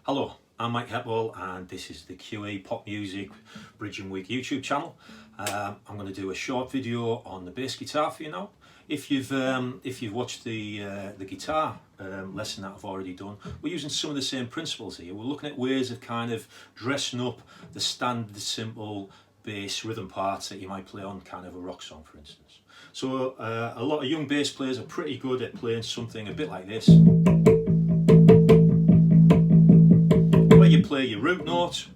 Hello, I'm Mike Hepwell and this is the QE Pop Music Bridging Week YouTube channel. I'm going to do a short video on the bass guitar for you now. If you've watched the guitar lesson that I've already done, we're using some of the same principles here. We're looking at ways of kind of dressing up the standard simple bass rhythm parts that you might play on kind of a rock song, for instance. So a lot of young bass players are pretty good at playing something a bit like this. Where you play your root note,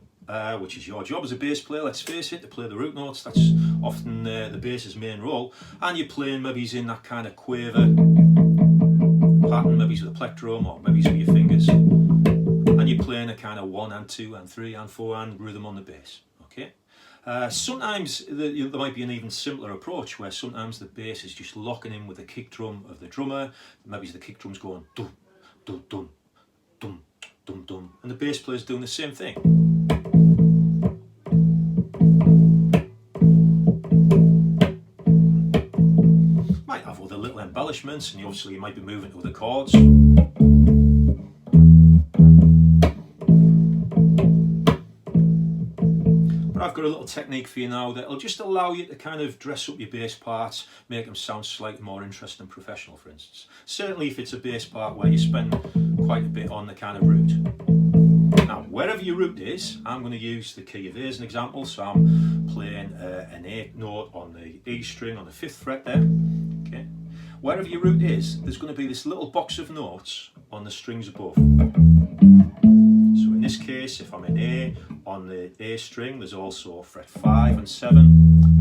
which is your job as a bass player, let's face it, to play the root notes. That's often the bass's main role. And you're playing maybe in that kind of quaver pattern, maybe with a plectrum or maybe with your fingers. And you're playing a kind of 1 and 2 and 3 and 4 and rhythm on the bass. Okay. Sometimes there might be an even simpler approach where sometimes the bass is just locking in with the kick drum of the drummer. Maybe the kick drum's going dum, dum, dum, dum, dum, dum, and the bass player's doing the same thing. Might have other little embellishments, and obviously you might be moving to other chords. I've got a little technique for you now that'll just allow you to kind of dress up your bass parts, make them sound slightly more interesting and professional, for instance. Certainly if it's a bass part where you spend quite a bit on the kind of root. Now, wherever your root is, I'm going to use the key of A as an example. So I'm playing an A note on the E string on the 5th fret there. Okay. Wherever your root is, there's going to be this little box of notes on the strings above. So in this case, if I'm in A, on the A string there's also fret 5 and 7,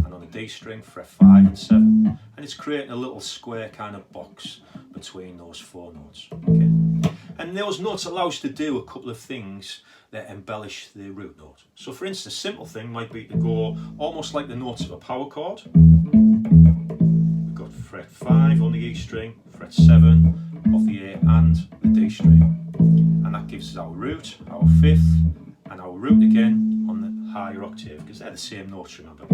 and on the D string fret 5 and 7, and it's creating a little square kind of box between those 4 notes. Okay. And those notes allow us to do a couple of things that embellish the root note. So for instance, a simple thing might be to go almost like the notes of a power chord. We've got fret 5 on the E string, fret 7 of the A and the D string. And that gives us our root, our 5th, and our root again on the higher octave, because they're the same notes, remember.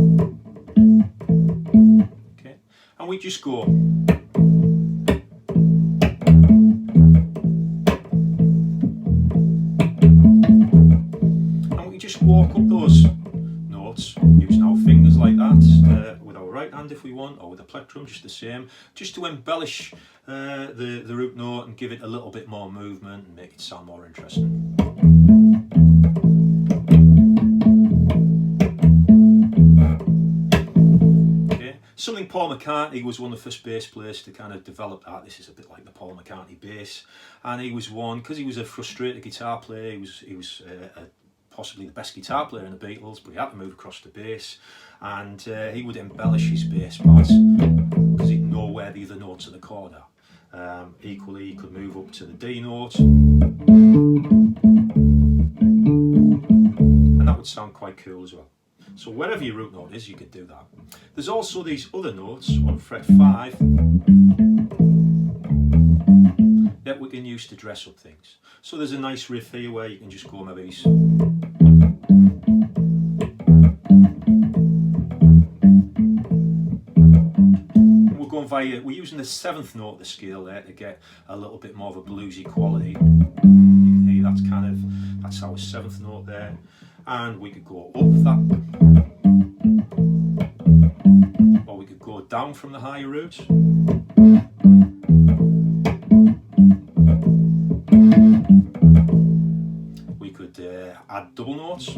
Okay, and we just go. And we just walk up those notes using our fingers like that, with our right hand if we want, or with a plectrum, just the same, just to embellish the root note and give it a little bit more movement and make it sound more interesting. Okay. Something Paul McCartney was one of the first bass players to kind of develop that. This is a bit like the Paul McCartney bass, and he was one because he was a frustrated guitar player. He was possibly the best guitar player in the Beatles, but he had to move across to bass, and he would embellish his bass parts because he'd know where the other notes of the chord are. Equally, he could move up to the D note, and that would sound quite cool as well. So wherever your root note is, you could do that. There's also these other notes on fret 5 that we can use to dress up things. So there's a nice riff here where you can just go maybe. We're using the 7th note of the scale there to get a little bit more of a bluesy quality. You can hear that's our 7th note there, and we could go up that, or we could go down from the higher root. We could add double notes.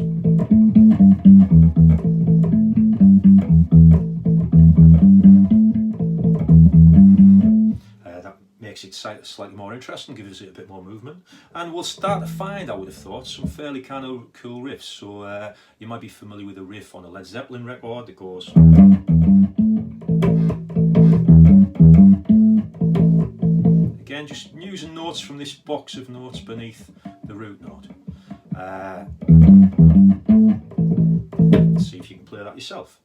Makes it slightly more interesting, gives it a bit more movement, and we'll start to find, I would have thought, some fairly kind of cool riffs. So you might be familiar with a riff on a Led Zeppelin record that goes. Again, just using notes from this box of notes beneath the root note. Let's see if you can play that yourself.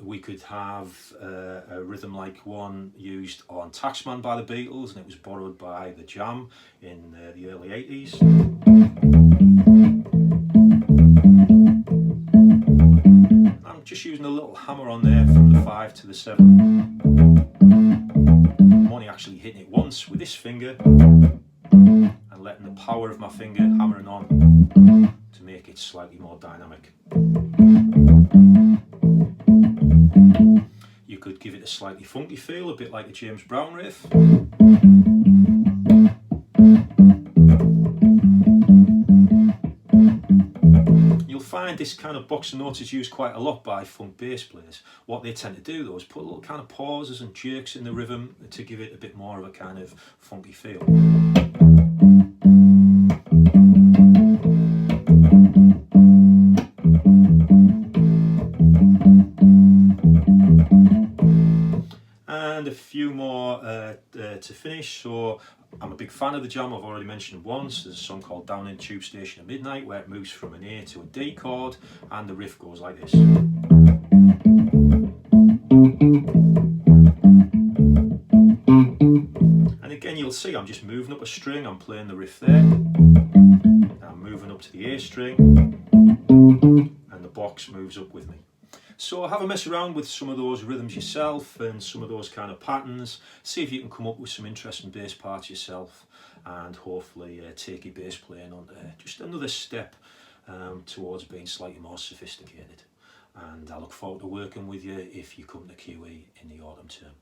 We could have a rhythm like one used on Taxman by the Beatles, and it was borrowed by the Jam in the early 80s. I'm just using a little hammer on there from the 5 to the 7. I'm only actually hitting it once with this finger and letting the power power of my finger hammering on to make it slightly more dynamic. You could give it a slightly funky feel, a bit like a James Brown riff. You'll find this kind of box of notes is used quite a lot by funk bass players. What they tend to do though is put little kind of pauses and jerks in the rhythm to give it a bit more of a kind of funky feel. And a few more to finish. So I'm a big fan of the jam, I've already mentioned once. There's a song called Down in Tube Station at Midnight where it moves from an A to a D chord and the riff goes like this. And again you'll see I'm just moving up a string, I'm playing the riff there. I'm moving up to the A string and the box moves up with me. So have a mess around with some of those rhythms yourself and some of those kind of patterns. See if you can come up with some interesting bass parts yourself, and hopefully take your bass playing on just another step towards being slightly more sophisticated. And I look forward to working with you if you come to QE in the autumn term.